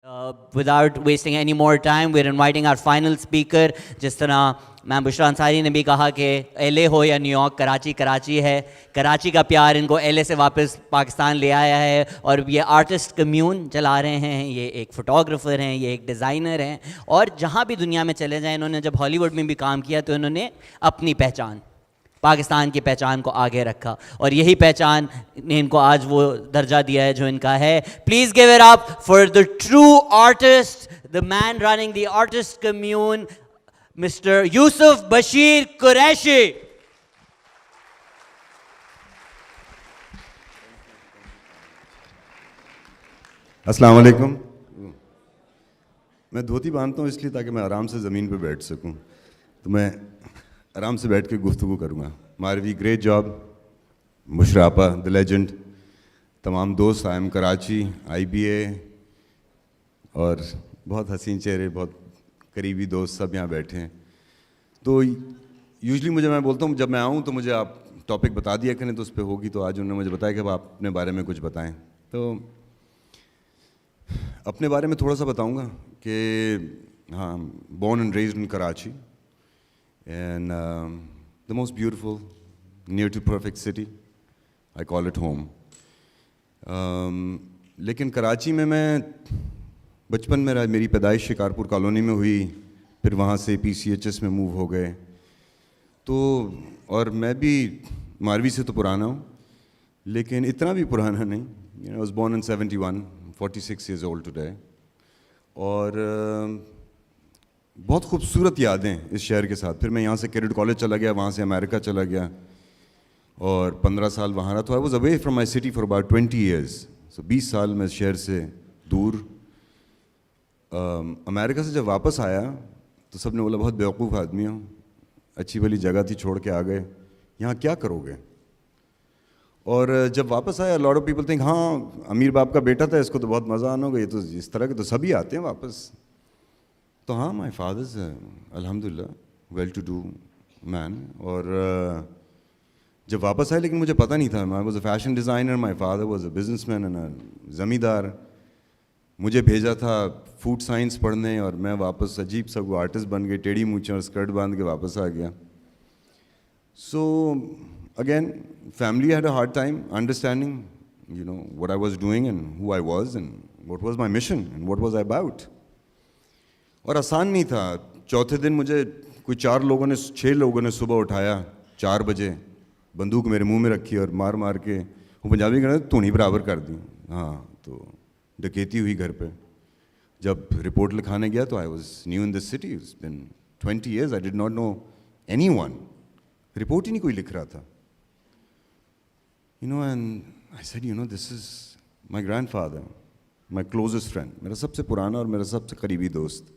Without wasting any more time, we're inviting our final speaker. جس طرح میم بشرا انصاری نے بھی کہا کہ ایل اے ہو یا نیو یارک، کراچی کراچی ہے. کراچی کا پیار ان کو ایل اے سے واپس پاکستان لے آیا ہے، اور یہ آرٹسٹ کمیون چلا رہے ہیں. یہ ایک فوٹوگرافر ہیں، یہ ایک ڈیزائنر ہیں، اور جہاں بھی دنیا میں چلے جائیں انہوں نے جب ہالی ووڈ میں بھی کام کیا تو انہوں نے اپنی پہچان، پاکستان کی پہچان کو آگے رکھا، اور یہی پہچان نے ان کو آج وہ درجہ دیا ہے جو ان کا ہے. Please give it up for the true artist, the man running the artist commune, Mr. Yusuf Bashir Qureshi. السلام علیکم. میں دھوتی باندھتا ہوں اس لیے تاکہ میں آرام سے زمین پہ بیٹھ سکوں، تو میں آرام سے بیٹھ کے گفتگو کروں گا. ماروی گریٹ جاب، مشراپا دی لیجنڈ، تمام دوست، I am Karachi, I B A, اور بہت حسین چہرے، بہت قریبی دوست سب یہاں بیٹھے ہیں. تو یوزلی میں بولتا ہوں جب میں آؤں تو مجھے آپ ٹاپک بتا دیا کریں تو اس پہ ہوگی. تو آج انہوں نے مجھے بتایا کہ آپ اپنے بارے میں کچھ بتائیں. تو اپنے بارے میں تھوڑا سا بتاؤں گا کہ ہاں، born and raised in Karachi, and the most beautiful, near to perfect city. I call it home. لیکن کراچی میں بچپن میں میری پیدائش شکارپور کالونی میں ہوئی، پھر وہاں سے پی سی ایچ ایس میں موو ہو گئے. تو اور میں بھی ماروی سے تو پرانا ہوں، لیکن اتنا بھی پرانا نہیں. I was born in 71, 46 years old today. اور بہت خوبصورت یادیں اس شہر کے ساتھ. پھر میں یہاں سے کیریڈ کالج چلا گیا، وہاں سے امریکہ چلا گیا اور 15 سال وہاں رہا. تو I was away from my city for about 20 years. سو 20 سال میں اس شہر سے دور. امریکہ سے جب واپس آیا تو سب نے بولا بہت بیوقوف آدمی ہو، اچھی بھلی جگہ تھی چھوڑ کے آ گئے، یہاں کیا کرو گے. اور جب واپس آیا لاٹ آف پیپل تھنک ہاں امیر باپ کا بیٹا تھا، اس کو تو بہت مزہ آنا ہوگا، یہ تو اس طرح کے تو سبھی آتے ہیں واپس. تو ہاں، مائی فادر از الحمد للہ ویل ٹو ڈو مین. اور جب واپس آئے لیکن مجھے پتہ نہیں تھا. I was a fashion designer, my father was a business man and زمیندار. مجھے بھیجا تھا فوڈ سائنس پڑھنے اور میں واپس عجیب سا وہ آرٹسٹ بن گئی، ٹیڑھی مونچھیں اور اسکرٹ باندھ کے واپس آ گیا. So again family had a hard time understanding what I was doing and who I was and what was my mission and what was I about. اور آسان نہیں تھا. چوتھے دن مجھے کوئی 6 لوگوں نے صبح اٹھایا 4 بجے، بندوق میرے منہ میں رکھی اور مار مار کے، وہ پنجابی کہتے ہیں تونی برابر کر دی. ہاں، تو ڈکیتی ہوئی گھر پہ. جب رپورٹ لکھانے گیا تو I was new in this city, it's been 20 years, I did not know anyone. Report ہی نہیں کوئی لکھ رہا تھا. And I said, this is my grandfather, my closest friend, میرا سب سے پرانا اور میرا سب سے قریبی دوست.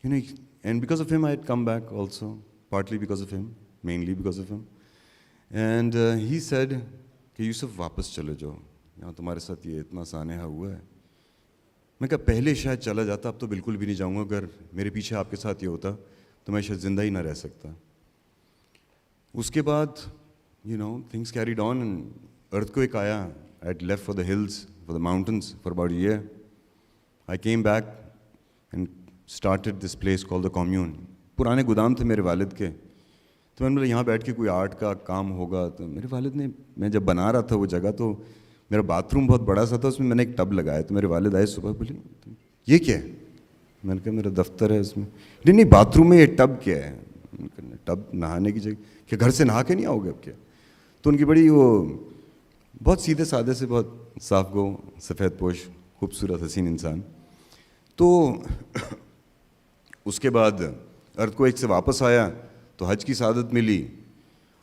And because of him I had come back also, partly because of him, mainly because of him. And he said کہ یوسف واپس چلے جاؤ، یہاں تمہارے ساتھ یہ اتنا سانحہ ہوا ہے. میں کہا پہلے شاید چلا جاتا، اب تو بالکل بھی نہیں جاؤں گا. اگر میرے پیچھے آپ کے ساتھ یہ ہوتا تو میں شاید زندہ ہی نہ رہ سکتا. اس کے بعد things carried on and earthquake آیا. I had left for the hills, for the mountains for about a year. I came back and started this place called the commune. پرانے گودام تھے میرے والد کے، تو میں نے بولا یہاں بیٹھ کے کوئی آرٹ کا کام ہوگا. تو میرے والد نے، میں جب بنا رہا تھا وہ جگہ تو میرا باتھ روم بہت بڑا سا تھا، اس میں نے ایک ٹب لگایا. تو میرے والد آئے صبح، بولے یہ کیا ہے؟ میں نے کہا میرا دفتر ہے اس میں. نہیں باتھ روم میں یہ ٹب کیا ہے؟ ٹب نہانے کی جگہ، کہ گھر سے نہا کے نہیں آؤ گے اب کیا؟ تو ان کی بڑی وہ بہت سیدھے سادے سے، بہت صاف گو، سفید پوش، خوبصورت حسین انسان. تو اس کے بعد ارتھکویک سے واپس آیا تو حج کی سعادت ملی،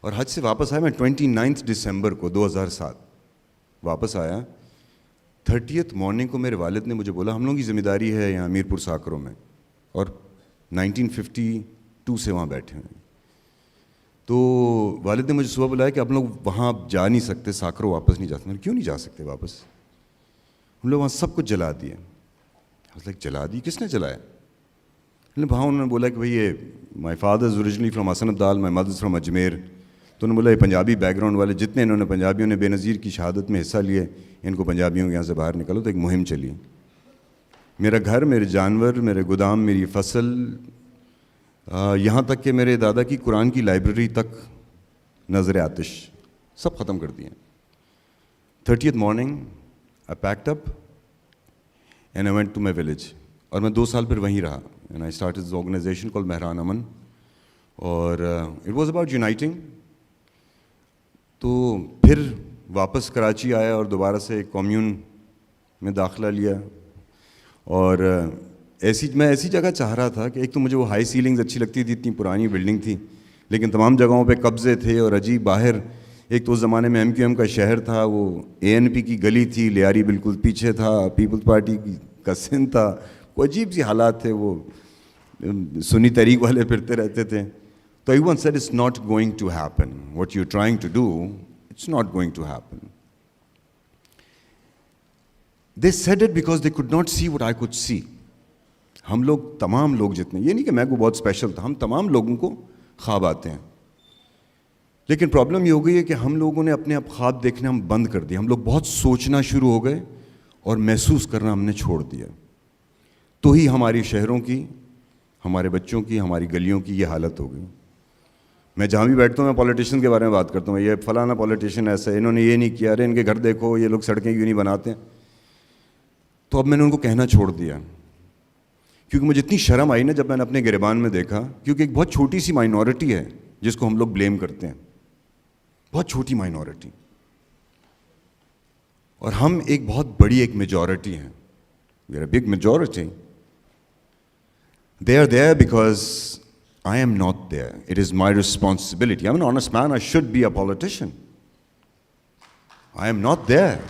اور حج سے واپس آیا میں 29 دسمبر کو 2007 واپس آیا. 30th مارننگ کو میرے والد نے مجھے بولا ہم لوگوں کی ذمہ داری ہے یہاں میرپور ساکروں میں، اور 1952 سے وہاں بیٹھے ہیں. تو والد نے مجھے صبح بلایا کہ آپ لوگ وہاں جا نہیں سکتے، ساکروں واپس نہیں جا سکتے. کیوں نہیں جا سکتے واپس؟ ہم لوگ وہاں سب کچھ جلا دیا. جلا دی؟ کس نے جلایا؟ وہاں انہوں نے بولا کہ بھئی یہ my father is originally from Hasan Abdal, my mother is from Ajmer. تو انہوں نے بولا یہ پنجابی بیک گراؤنڈ والے جتنے انہوں نے پنجابیوں نے بے نظیر کی شہادت میں حصہ لیے، ان کو پنجابیوں کے یہاں سے باہر نکالو. تو ایک مہم چلی. میرا گھر, میرے جانور, میرے گودام, میری فصل, یہاں تک کہ میرے دادا کی قرآن کی لائبریری تک نظر آتش سب ختم کر دیے. 30th morning I packed up and I went to my village. اور میں 2 سال پھر وہیں رہا. And I started this organization called Mehran امن. اور it was about uniting. تو پھر واپس کراچی آیا اور دوبارہ سے کمیون میں داخلہ لیا. اور میں ایسی جگہ چاہ رہا تھا کہ ایک تو مجھے وہ ہائی سیلنگز اچھی لگتی تھی, اتنی پرانی بلڈنگ تھی, لیکن تمام جگہوں پہ قبضے تھے اور عجیب باہر. ایک تو اس زمانے میں MQM کا شہر تھا, وہ ANP کی گلی تھی, لیاری بالکل پیچھے تھا, پیپلز پارٹی کا سندھ تھا, وہ عجیب سی حالات تھے, وہ سنی تحریک والے پھرتے رہتے تھے. تو everyone said it's not going to happen. What you're trying to do, it's not going to happen. They said it because they could not see what I could see. ہم لوگ, تمام لوگ جتنے, یہ نہیں کہ میں کو بہت اسپیشل تھا, ہم تمام لوگوں کو خواب آتے ہیں. لیکن پرابلم یہ ہو گئی ہے کہ ہم لوگوں نے اپنے خواب دیکھنا ہم بند کر دیا. ہم لوگ بہت سوچنا شروع ہو گئے اور محسوس کرنا ہم نے چھوڑ دیا. تو ہی ہماری شہروں کی, ہمارے بچوں کی, ہماری گلیوں کی یہ حالت ہو گئی. میں جہاں بھی بیٹھتا ہوں میں پولیٹیشین کے بارے میں بات کرتا ہوں, یہ فلانا پولیٹیشین ایسا ہے, انہوں نے یہ نہیں کیا, ارے ان کے گھر دیکھو, یہ لوگ سڑکیں کیوں نہیں بناتے ہیں. تو اب میں نے ان کو کہنا چھوڑ دیا, کیونکہ مجھے اتنی شرم آئی نا جب میں نے اپنے گریبان میں دیکھا, کیونکہ ایک بہت چھوٹی سی مائنورٹی ہے جس کو ہم لوگ بلیم کرتے ہیں, بہت چھوٹی مائنورٹی, اور ہم ایک بہت بڑی ایک میجورٹی ہیں. We are a big majority. They are there because I am not there. It is my responsibility. I'm an honest man. I should be a politician. I am not there.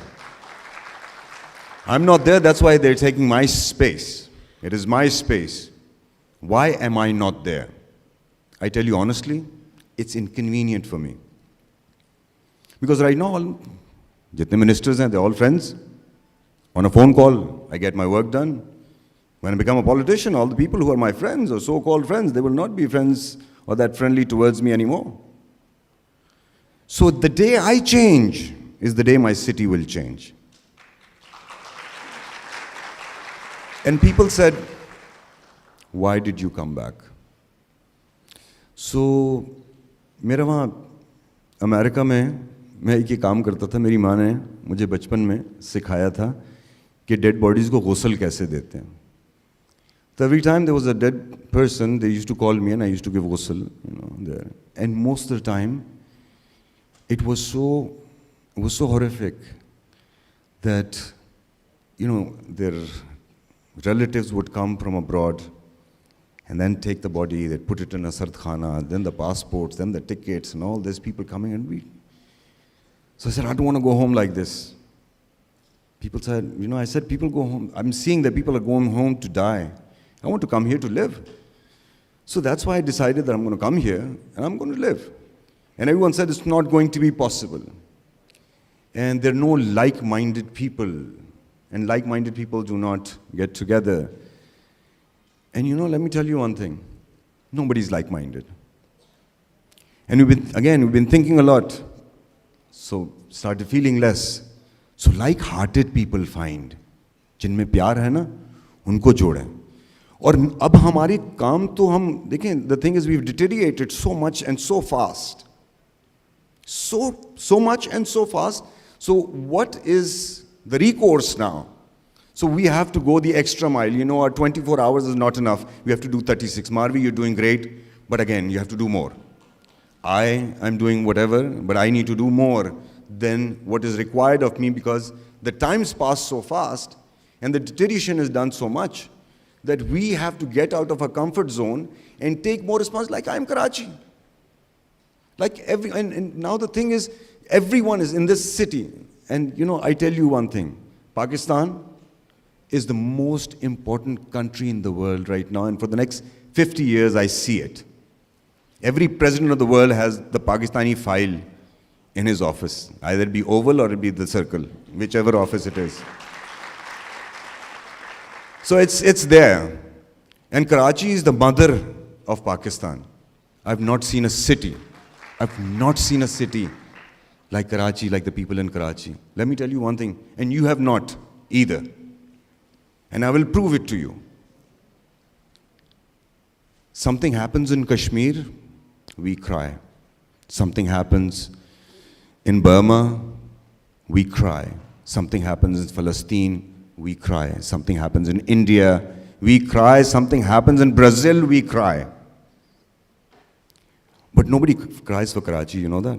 I'm not there. That's why they're taking my space. It is my space. Why am I not there? I tell you honestly, it's inconvenient for me. Because right now, jitne ministers hain, they're all friends. On a phone call, I get my work done. When I become a politician, all the people who are my friends or so-called friends, they will not be friends or that friendly towards me anymore. So the day I change is the day my city will change. And people said, why did you come back? So میرا وہاں امریکہ میں میں ایک یہ کام کرتا تھا. میری ماں نے مجھے بچپن میں سکھایا تھا کہ ڈیڈ باڈیز کو غسل کیسے دیتے ہیں. So every time there was a dead person, they used to call me and I used to give ghusl, there. And most of the time, it was so horrific that, their relatives would come from abroad and then take the body, they'd put it in a sardkhana, then the passports, then the tickets and all these people coming and So I said, I don't want to go home like this. People said, I said, people go home. I'm seeing that people are going home to die. I want to come here to live. So that's why I decided that I'm going to come here and I'm going to live. And everyone said it's not going to be possible. And there are no like-minded people. And like-minded people do not get together. And let me tell you one thing. Nobody's like-minded. And we've been thinking a lot. So started feeling less. So like-hearted people find. جن میں پیار ہے نا, ان کو جوڑیں. اور اب ہماری کام تو ہم دیکھیں, the thing is we've deteriorated so much and so fast. So much and so fast. So what is the recourse now? So we have to go the extra mile. Our 24 hours is not enough. We have to do 36. Marvi, you're doing great, but again, you have to do more. I'm doing whatever, but I need to do more than what is required of me because the times pass so fast and the deterioration is done so much that we have to get out of our comfort zone and take more responsibility. Like I'm Karachi. And now the thing is, everyone is in this city. And I tell you one thing, Pakistan is the most important country in the world right now. And for the next 50 years, I see it. Every president of the world has the Pakistani file in his office. Either it be oval or it be the circle, whichever office it is. So it's there. And Karachi is the mother of Pakistan. I've not seen a city like Karachi, like the people in Karachi. Let me tell you one thing, and you have not either. And I will prove it to you. Something happens in Kashmir, we cry. Something happens in Burma, we cry. Something happens in Palestine, we cry. Something happens in India, we cry. Something happens in Brazil, we cry. But nobody cries for Karachi, you know that?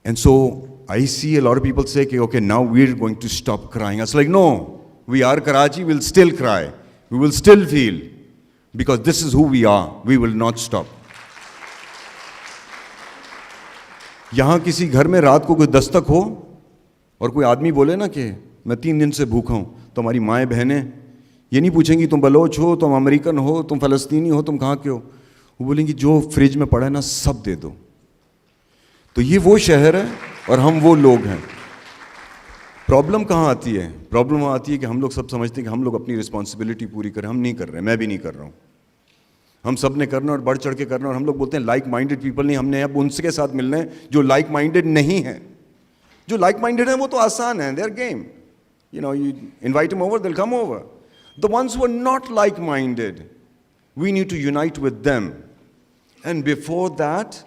And so I see a lot of people say, okay, now we're going to stop crying. I was like, no, we are Karachi, we'll still cry. We will still feel. Because this is who we are. We will not stop. यहाँ किसी घर में रात को कोई दस्तक हो और कोई आदमी बोले ना कि मैं 3 दिन से भूखा हूँ, तो हमारी माएँ बहनें ये नहीं पूछेंगी तुम बलोच हो, तुम अमेरिकन हो, तुम फ़लस्तीनी हो, तुम कहाँ के हो. वो बोलेंगी जो फ्रिज में पड़ा है ना सब दे दो. तो ये वो शहर है और हम वो लोग हैं. प्रॉब्लम कहाँ आती है? प्रॉब्लम आती है कि हम लोग सब समझते हैं कि हम लोग अपनी रिस्पॉन्सिबिलिटी पूरी करें. हम नहीं कर रहे, मैं भी नहीं कर रहा हूँ. हम सब ने करना और बढ़ चढ़ के करना. और हम लोग बोलते हैं लाइक माइंडेड पीपल नहीं, हमने अब उनके साथ मिलना है जो लाइक माइंडेड नहीं है. जो लाइक माइंडेड है वो तो आसान है, their game. You know, you invite them over, they'll come over. The ones who are not like minded, we need to unite with them. And before that,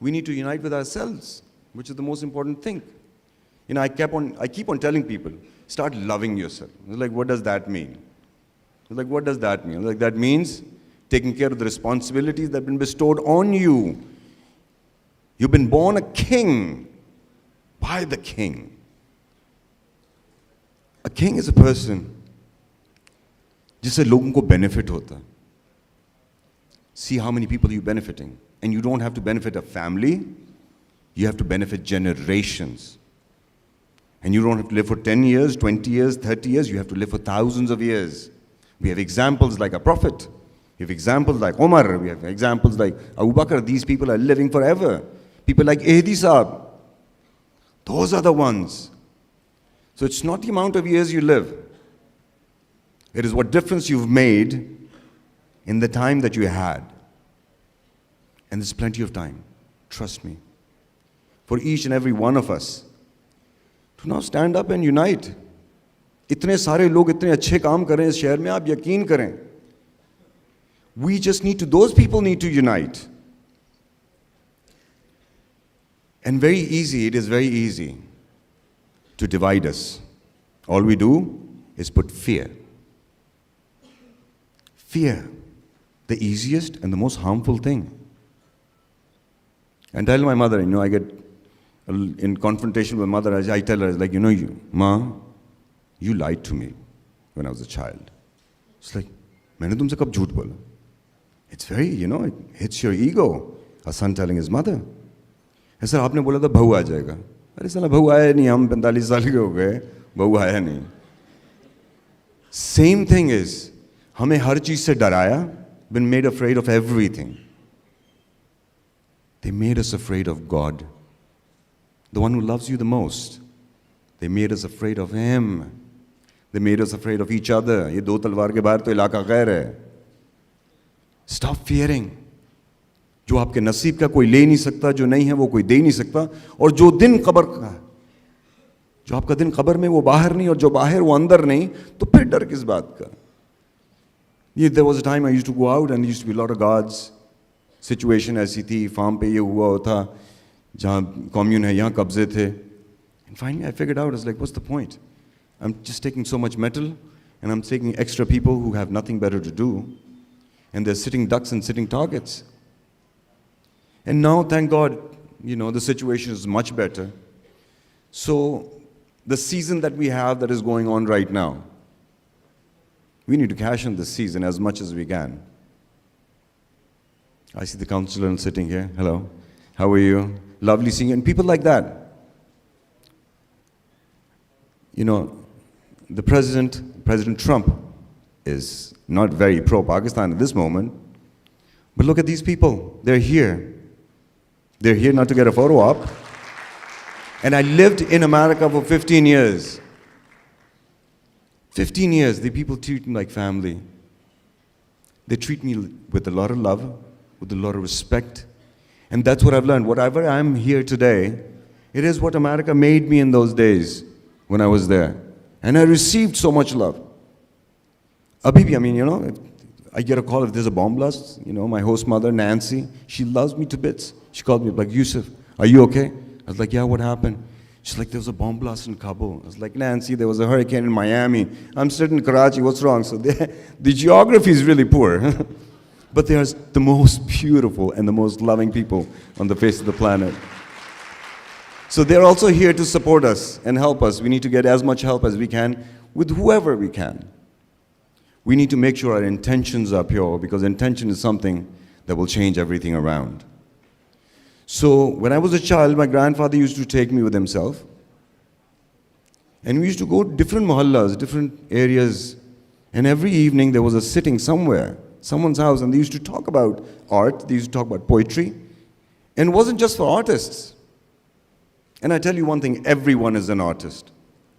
we need to unite with ourselves, which is the most important thing. You know, I keep on telling people, start loving yourself. It's like, what does that mean? It's like, what does that mean? Like, that means taking care of the responsibilities that have been bestowed on you. You've been born a king by the king. A king is a person जिससे लोगों को benefit होता. See how many people you're benefiting. And you don't have to benefit a family, you have to benefit generations. And you don't have to live for 10 years, 20 years, 30 years, you have to live for thousands of years. We have examples like a prophet. We have examples like Omar. We have examples like Abu Bakr. These people are living forever. People like Ehdi Saab. Those are the ones. So it's not the amount of years you live. It is what difference you've made in the time that you had. And there's plenty of time. Trust me. For each and every one of us to now stand up and unite. इतने सारे लोग इतने अच्छे काम कर रहे हैं इस शहर में, आप यकीन करें. We just need to, those people need to unite. And very easy, it is very easy to divide us. All we do is put fear. Fear, the easiest and the most harmful thing. And tell my mother, I get in confrontation with mother, I tell her, like, Ma, you lied to me when I was a child. It's like, मैंने तुमसे कब झूठ बोला? It's very, it hits your ego. A son telling his mother. Sir आपने बोला था बहू आ जाएगा. अरे साला बहू आया नहीं, हम 45 साल के हो गए, बहू आया नहीं. Same thing is, हमें हर चीज से डराया, been made afraid of everything. They made us afraid of God, the one who loves you the most. They made us afraid of Him. They made us afraid of each other. ये दो तलवार के बाहर तो इलाका गैर है. Stop fearing. जो आपके नसीब का कोई ले नहीं सकता, जो नहीं है वो कोई दे नहीं सकता. और जो दिन कब्र का, जो आपका दिन कब्र में वो बाहर नहीं, और जो बाहर वो अंदर नहीं, तो फिर डर किस बात का? There was a time I used to go out and there used to be a lot of guards. Situation ऐसी थी, farm पे ये हुआ था, जहाँ commune है यहाँ कब्जे थे. And finally I figured out, I was like, what's the point? I'm just taking so much metal and I'm taking extra people who have nothing better to do. And they're sitting ducks and sitting targets. And now, thank God, the situation is much better. So, the season that we have that is going on right now, we need to cash in this season as much as we can. I see the counselor sitting here. Hello. How are you? Lovely seeing you. And people like that. The President Trump, is not very pro-Pakistan at this moment. But look at these people. They're here. They're here not to get a photo op. And I lived in America for 15 years. 15 years, the people treat me like family. They treat me with a lot of love, with a lot of respect. And that's what I've learned. Whatever I'm here today, it is what America made me in those days when I was there. And I received so much love. Abhi bhi, I mean, you know, if I get a call if there's a bomb blast, you know, my host mother, Nancy, she loves me to bits. She called me like, Yusuf, are you okay? I was like, yeah, what happened? She's like, there was a bomb blast in Kabul. I was like, Nancy, there was a hurricane in Miami. I'm sitting in Karachi, what's wrong? So the geography is really poor. But they are the most beautiful and the most loving people on the face of the planet. So they're also here to support us and help us. We need to get as much help as we can with whoever we can. We need to make sure our intentions are pure, because intention is something that will change everything around. So when I was a child, my grandfather used to take me with himself. And we used to go to different mohallas, different areas. And every evening there was a sitting somewhere, someone's house, and they used to talk about art, they used to talk about poetry. And it wasn't just for artists. And I tell you one thing, everyone is an artist.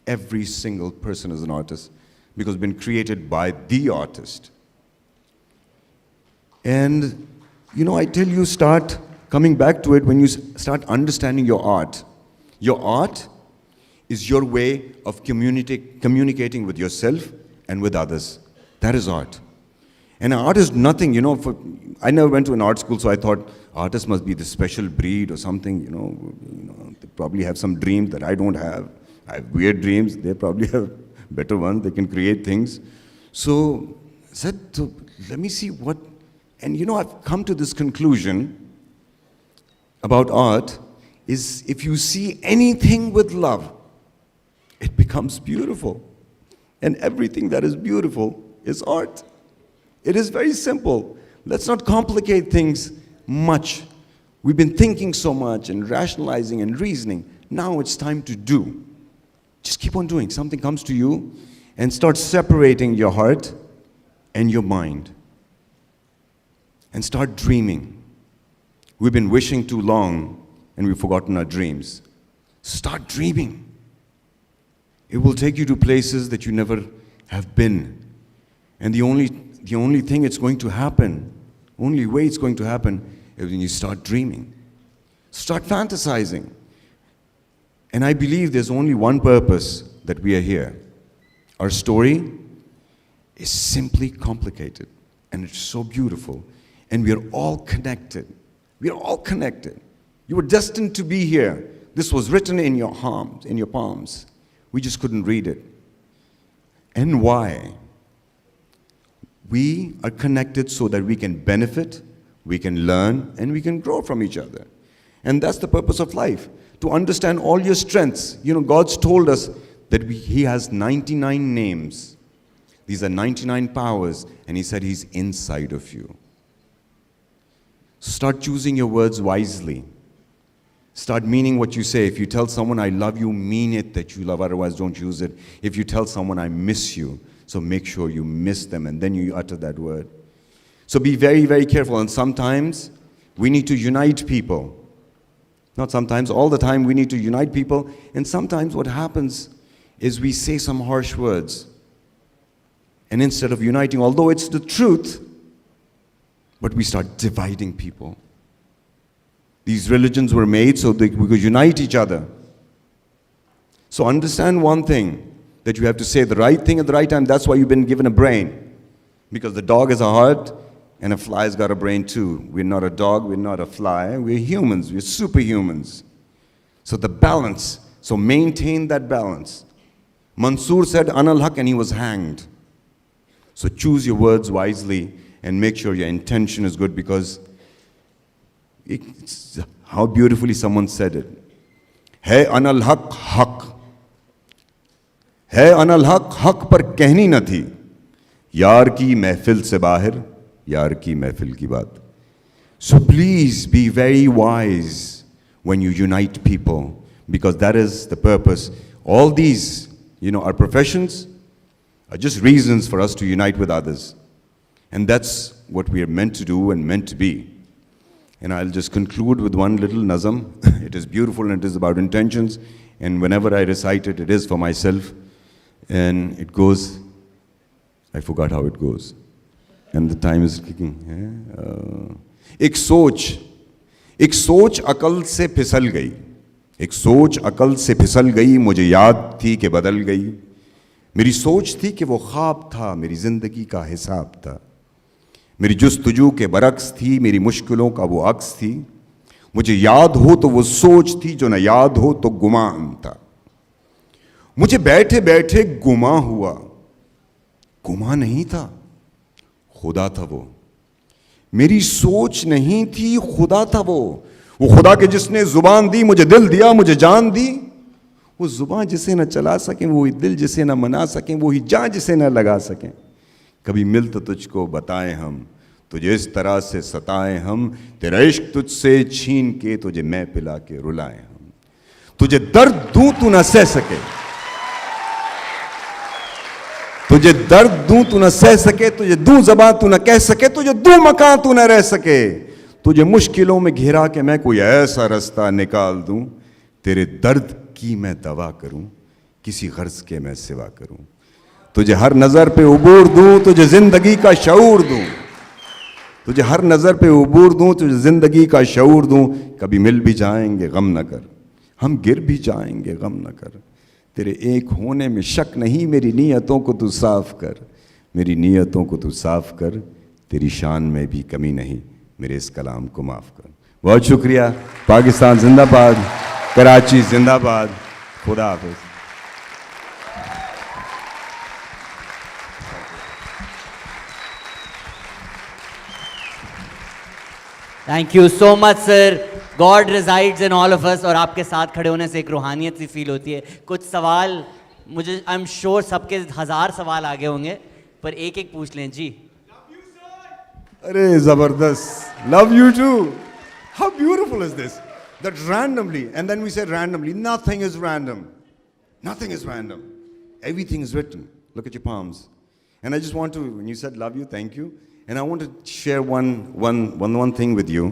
Every single person is an artist, because been created by the artist. And, you know, I tell you, start coming back to it when you start understanding your art. Your art is your way of communicating with yourself and with others. That is art. And art is nothing, you know, I never went to an art school, so I thought artists must be this special breed or something, you know, they probably have some dreams that I don't have. I have weird dreams, they probably have better ones, they can create things. So I said, so let me see what, and you know, I've come to this conclusion about art, is if you see anything with love, it becomes beautiful. And everything that is beautiful is art. It is very simple. Let's not complicate things much. We've been thinking so much and rationalizing and reasoning. Now it's time to do. Just keep on doing. Something comes to you and start separating your heart and your mind. And start dreaming. We've been wishing too long and we've forgotten our dreams. Start dreaming. It will take you to places that you never have been. And the only thing it's going to happen, only way it's going to happen is when you start dreaming. Start fantasizing. And I believe there's only one purpose that we are here. Our story is simply complicated, and it's so beautiful, and we are all connected. We are all connected. You were destined to be here. This was written in your palms. We just couldn't read it. And why? We are connected so that we can benefit, we can learn, and we can grow from each other. And that's the purpose of life, to understand all your strengths. You know, God's told us that He has 99 names. These are 99 powers, and He said He's inside of you. Start choosing your words wisely. Start meaning what you say. If you tell someone, I love you, mean it that you love, otherwise don't use it. If you tell someone, I miss you, so make sure you miss them, and then you utter that word. So be very, very careful. And sometimes we need to unite people. Not sometimes, all the time we need to unite people. And sometimes what happens is we say some harsh words. And instead of uniting, although it's the truth, but we start dividing people. These religions were made so that we could unite each other. So understand one thing, that you have to say the right thing at the right time. That's why you've been given a brain. Because the dog has a heart, and a fly's got a brain too. We're not a dog, we're not a fly, we're humans, we're superhumans. So the balance, so maintain that balance. Mansoor said, Anal Haq, and he was hanged. So choose your words wisely and make sure your intention is good, because it's how beautifully someone said it. Hai Anal Haq, Haq. Hai Anal Haq, Haq par kehni na thi. Yaar ki mehfil se bahir, yaar ki mehfil ki baat. So please be very wise when you unite people, because that is the purpose. All these, our professions are just reasons for us to unite with others. And that's what we are meant to do and meant to be. And I'll just conclude with one little nazam. It is beautiful and it is about intentions. And whenever I recite it, it is for myself. And it goes, I forgot how it goes. And the time is kicking. एक सोच अकल से फिसल गई. एक सोच अकल से फिसल गई, मुझे याद थी कि बदल गई. میری سوچ تھی کہ وہ خواب تھا، میری زندگی کا حساب تھا. میری جستجو کے برعکس تھی، میری مشکلوں کا وہ عکس تھی. مجھے یاد ہو تو وہ سوچ تھی، جو نہ یاد ہو تو گمان تھا. مجھے بیٹھے بیٹھے گما ہوا، گما نہیں تھا، خدا تھا وہ. میری سوچ نہیں تھی، خدا تھا وہ خدا کے جس نے زبان دی، مجھے دل دیا، مجھے جان دی. وہ زبان جسے نہ چلا سکیں، وہی دل جسے نہ منا سکیں، وہی جان جسے نہ لگا سکیں. کبھی مل تو تجھ کو بتائیں ہم، تجھے اس طرح سے ستائیں ہم، تیرا عشق تجھ سے چھین کے تجھے میں پلا کے رلائیں ہم. تجھے درد دوں تو نہ سہ سکے، تجھے درد دوں تو نہ سہ سکے، تجھے دوں زباں تو نہ کہہ سکے، تجھے دوں مکان تو نہ رہ سکے. تجھے مشکلوں میں گھیرا کے میں کوئی ایسا رستہ نکال دوں، تیرے درد کی میں دوا کروں، کسی غرض کے میں سوا کروں. تجھے ہر نظر پہ عبور دوں، تجھے زندگی کا شعور دوں. تجھے ہر نظر پہ عبور دوں، تجھے زندگی کا شعور دوں. کبھی مل بھی جائیں گے غم نہ کر، ہم گر بھی جائیں گے غم نہ کر. تیرے ایک ہونے میں شک نہیں، میری نیتوں کو تو صاف کر، میری نیتوں کو تو صاف کر. تیری شان میں بھی کمی نہیں، میرے اس کلام کو معاف کر. بہت شکریہ. پاکستان زندہ باد، کراچی زندہ باد. خدا حافظ. Thank you so much sir. God resides in all of us. اور آپ کے ساتھ کھڑے ہونے سے ایک روحانیت سی فیل ہوتی ہے. کچھ سوال مجھے آئی ایم شیور سب کے 1000 سوال آگے ہوں گے، پر ایک ایک پوچھ لیں. جی ارے زبردست. Love you too. How beautiful is this that randomly, and then we said randomly, nothing is random, nothing is random, everything is written. Look at your palms. And I just want to, when you said love you, thank you, and I want to share one thing with you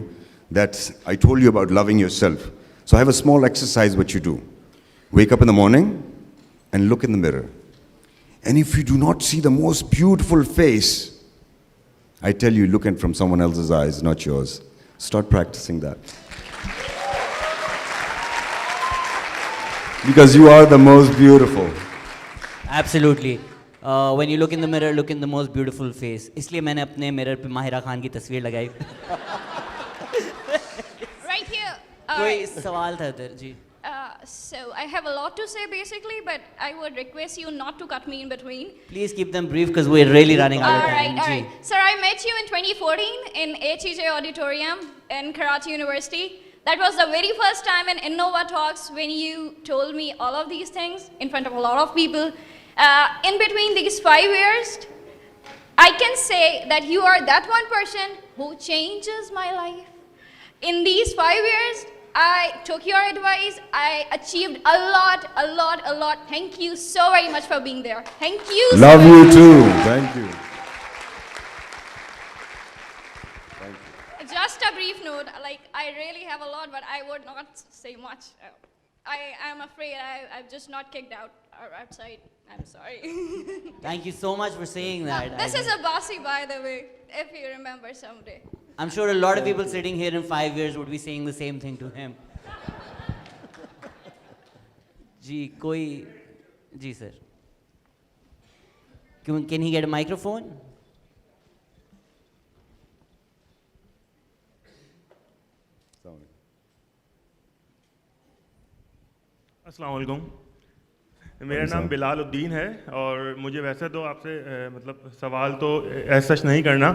that I told you about loving yourself. So I have a small exercise what you do. Wake up in the morning and look in the mirror, and if you do not see the most beautiful face, I tell you, look in from someone else's eyes, not yours. Start practicing that. Because you are the most beautiful. Absolutely. When you look in the mirror, look in the most beautiful face. اس لیے میں نے اپنے mirror پہ ماہرہ خان کی تصویر لگائی. Right here. کوئی سوال تھا ادھر. جی So I have a lot to say basically, but I would request you not to cut me in between. please keep them brief because we're really running out of time. All right. Sir, I met you in 2014 in HEJ Auditorium in Karachi University. That was the very first time in Innova Talks when you told me all of these things in front of a lot of people. In between these 5 years, I can say that you are that one person who changes my life. In these 5 years, I took your advice. I achieved a lot. Thank you so very much for being there. Thank you. Love you too. Thank you. Just a brief note, like I really have a lot, but I would not say much. I am afraid I've just not kicked out or outside. I'm sorry. Thank you so much for saying that. This is Abbasi, by the way, if you remember someday. I'm sure a lot of people sitting here in 5 years would be saying the same thing to him. جی کوئی. جی سر. Can he get a microphone? السلام علیکم. میرا نام بلال الدین ہے اور مجھے ویسے تو آپ سے مطلب سوال تو ایسا سچ نہیں کرنا،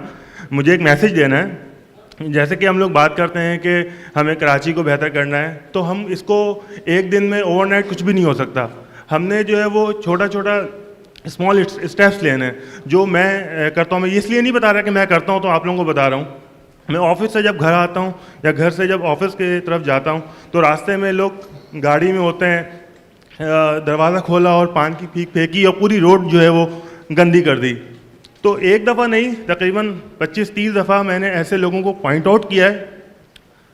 مجھے ایک میسیج دینا ہے. جیسے کہ ہم لوگ بات کرتے ہیں کہ ہمیں کراچی کو بہتر کرنا ہے، تو ہم اس کو ایک دن میں اوور نائٹ کچھ بھی نہیں ہو سکتا. ہم نے جو ہے وہ چھوٹا اسمال اسٹیپس لینے ہیں. جو میں کرتا ہوں، میں اس لیے نہیں بتا رہا کہ میں کرتا ہوں تو آپ لوگوں کو بتا رہا ہوں. میں آفس سے جب گھر آتا ہوں یا گھر سے جب آفس کی طرف جاتا ہوں تو راستے میں لوگ گاڑی میں ہوتے ہیں، دروازہ کھولا اور پان کی پھینک پھینکی اور پوری روڈ جو ہے وہ گندی کر دی. تو ایک دفعہ نہیں، تقریباً 25-30 دفعہ میں نے ایسے لوگوں کو پوائنٹ آؤٹ کیا ہے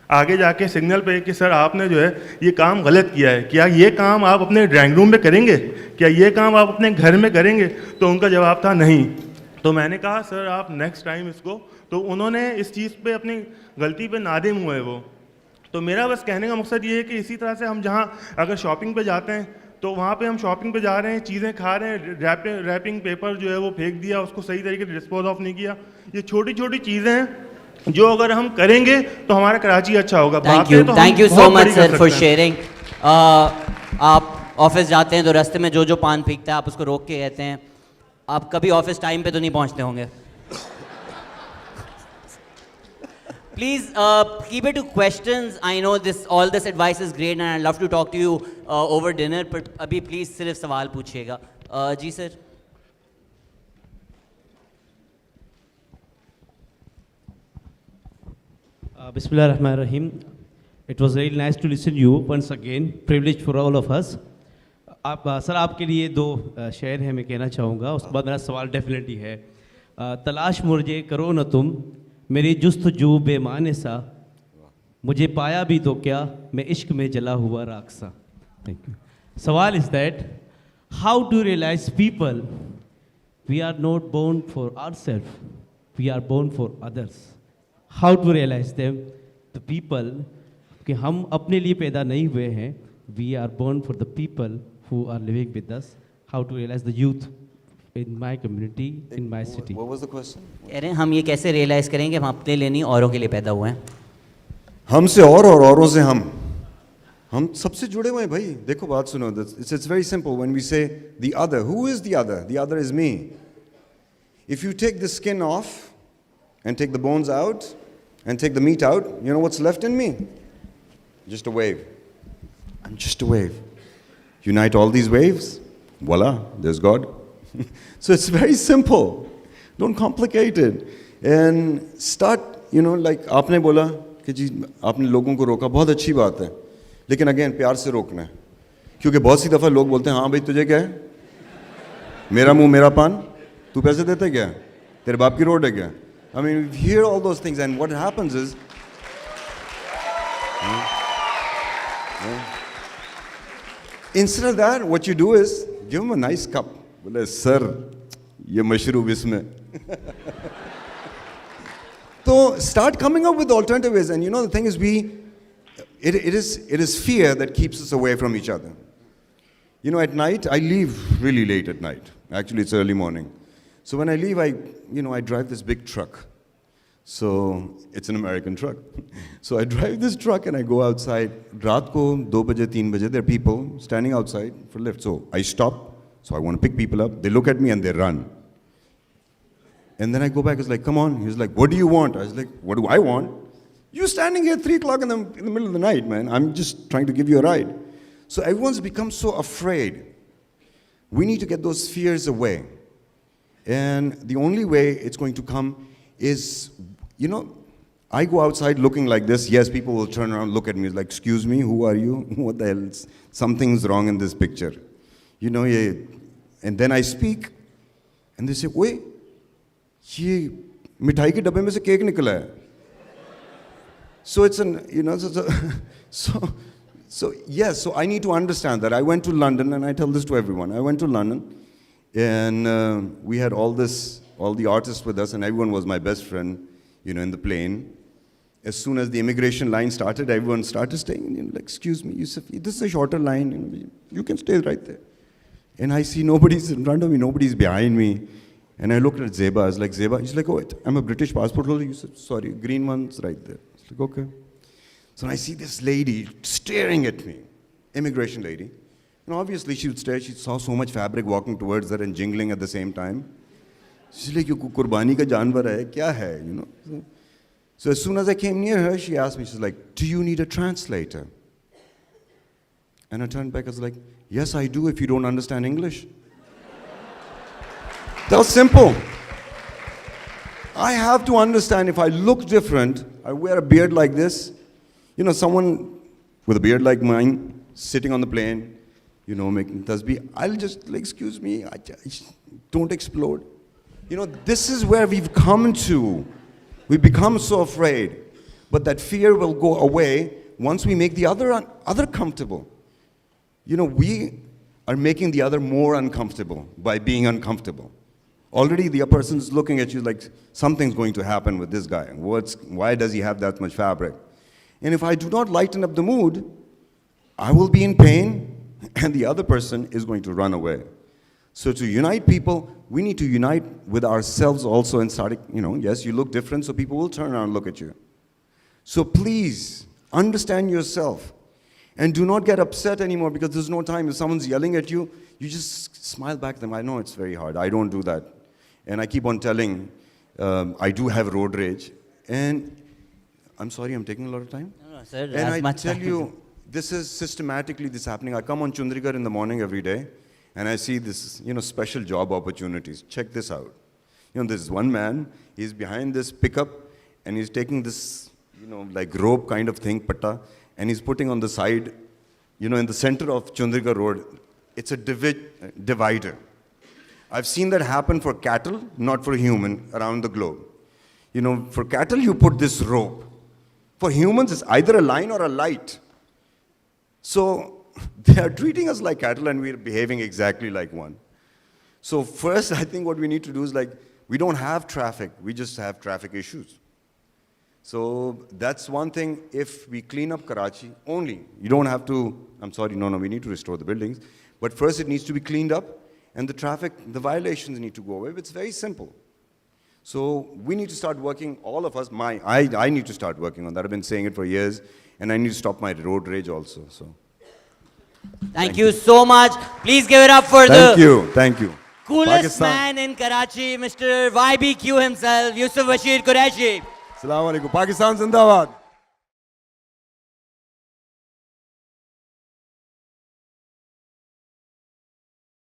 آگے جا کے سگنل پہ کہ سر آپ نے جو ہے یہ کام غلط کیا ہے. کیا یہ کام آپ اپنے ڈرائنگ روم میں کریں گے؟ کیا یہ کام آپ اپنے گھر میں کریں گے؟ تو ان کا جواب تھا نہیں. تو میں نے کہا سر آپ نیکسٹ ٹائم اس کو، تو انہوں نے اس چیز پہ اپنی غلطی پہ نادم ہوئے وہ. تو میرا بس کہنے کا مقصد یہ ہے کہ اسی طرح سے ہم جہاں اگر شاپنگ پہ جاتے ہیں تو وہاں پہ ہم شاپنگ پہ جا رہے ہیں, چیزیں کھا رہے ہیں, ریپنگ پیپر جو ہے وہ پھینک دیا, اس کو صحیح طریقے سے ڈسپوز آف نہیں کیا. یہ چھوٹی چھوٹی چیزیں ہیں جو اگر ہم کریں گے تو ہمارا کراچی اچھا ہوگا. Thank you so much sir for sharing. آپ آفس جاتے ہیں تو راستے میں جو پان پھینکتا ہے آپ اس کو روک کے کہتے ہیں. آپ کبھی آفس ٹائم پہ تو نہیں پہنچتے ہوں گے. Please keep it to questions. I know all this advice is great and I'd love to talk to you over dinner, but abhi please صرف سوال پوچھیے گا. جی سر. Bismillah ar-Rahman ar-Rahim. It was very nice to listen to you once again. Privilege for all of us. سر آپ کے لیے 2 شعر ہیں میں کہنا چاہوں گا, اس کے بعد میرا سوال ڈیفینیٹلی ہے. تلاش مجھے کرو نہ تم میری جستجو بے معنی سا, مجھے پایا بھی تو کیا میں عشق میں جلا ہوا راکسا. Thank you. سوال is that how to realise people we are not born for our self, we are born for others. How to realise them the people کہ ہم اپنے لیے پیدا نہیں ہوئے ہیں, we are born for the people who are living with us. How to realize the youth in my community, in my city. What was the question? کہہ رہے ہیں ہم یہ کیسے ریئلائز کریں کہ ہم اپنے لیے نہیں اوروں کے لیے پیدا ہوئے ہیں. ہم سے اور اوروں سے ہم سب سے جڑے ہوئے ہیں بھائی. دیکھو بات سنو, it's very simple when we say the other. Who is the other? The other is me. If you take the skin off and take the bones out and take the meat out, you know what's left in me? Just a wave. I'm just a wave. Unite all these waves, voila, there's God. So it's very simple. Don't complicate it. And start, like آپ نے بولا کہ جی آپ نے لوگوں کو روکا, بہت اچھی بات ہے, لیکن اگین پیار سے روکنا ہے. کیونکہ بہت سی دفعہ لوگ بولتے ہیں ہاں بھائی تجھے کیا ہے, میرا منہ میرا پان, تو پیسے دیتا ہے کیا, تیرے باپ کی روڈ ہے کیا. I mean, we hear all those things and what happens is instead of that, what you do is give him a nice cup. Bole, sir, ye mashroob isme. So start coming up with alternative ways. And the thing is, it is fear that keeps us away from each other. At night, I leave really late at night. Actually, it's early morning. So when I leave, I drive this big truck. So it's an American truck. So I drive this truck and I go outside. Raat ko 2 baje, 3 baje, there are people standing outside for lift. So I stop. So I want to pick people up. They look at me and they run. And then I go back. It's like, come on. He's like, what do you want? I was like, what do I want? You standing here 3 o'clock in the middle of the night, man. I'm just trying to give you a ride. So everyone's become so afraid. We need to get those fears away. And the only way it's going to come is, I go outside looking like this. Yes, people will turn around, look at me, like, excuse me, who are you? What the hell? Something's wrong in this picture. And then I speak, and they say, wait, ye mithai ke dabbe mein se cake nikala hai. So it's so I need to understand that. I went to London, and I tell this to everyone. I went to London, and we had all the artists with us, and everyone was my best friend, in the plane. As soon as the immigration line started, everyone started staying, like, excuse me, Yusuf, this is a shorter line, you can stay right there. And I see nobody's in front of me, nobody's behind me. And I looked at Zeba, I was like, Zeba, she's like, oh, I'm a British passport holder. Yusuf, sorry, green one's right there. I was like, okay. So I see this lady staring at me, immigration lady. And obviously she would stare, she saw so much fabric walking towards her and jingling at the same time. She's like, you kurbani ka janwar hai, kya hai, So as soon as I came near her, she asked me, she's like, do you need a translator? And I turned back, I was like, yes, I do if you don't understand English. That was simple. I have to understand if I look different, I wear a beard like this, someone with a beard like mine, sitting on the plane, making tasbih, I'll just like, excuse me, I don't explode. This is where we've come to. We become so afraid. But that fear will go away once we make the other comfortable. We are making the other more uncomfortable by being uncomfortable. Already the other person's looking at you like, something's going to happen with this guy. Why does he have that much fabric? And if I do not lighten up the mood, I will be in pain, and the other person is going to run away. So to unite people, we need to unite with ourselves also and start, yes, you look different, so people will turn around and look at you. So please, understand yourself. And do not get upset anymore because there's no time. If someone's yelling at you, you just smile back at them. I know it's very hard. I don't do that. And I keep on telling, I do have road rage. And I'm sorry, I'm taking a lot of time. No, sir, And as I much tell time. you, this is systematically this happening. I come on Chandigarh in the morning every day, and I see this, special job opportunities. Check this out. There's one man, he's behind this pickup, and he's taking this, like rope kind of thing, patta, and he's putting on the side, in the center of Chandigarh Road. It's a divider. I've seen that happen for cattle, not for human, around the globe. For cattle, you put this rope. For humans, it's either a line or a light. So they are treating us like cattle and we're behaving exactly like one. So first, I think what we need to do is we don't have traffic, we just have traffic issues. So that's one thing. If we clean up Karachi only, you don't have to, I'm sorry, no, we need to restore the buildings. But first it needs to be cleaned up and the violations need to go away. It's very simple. So we need to start working, all of us, I need to start working on that. I've been saying it for years, and I need to stop my road rage also. So Thank you so much. Please give it up for thank you. coolest Pakistan. man in Karachi, Mr. YBQ himself, Yusuf Bashir Qureshi. Assalamu alaikum. Pakistan Zindabad.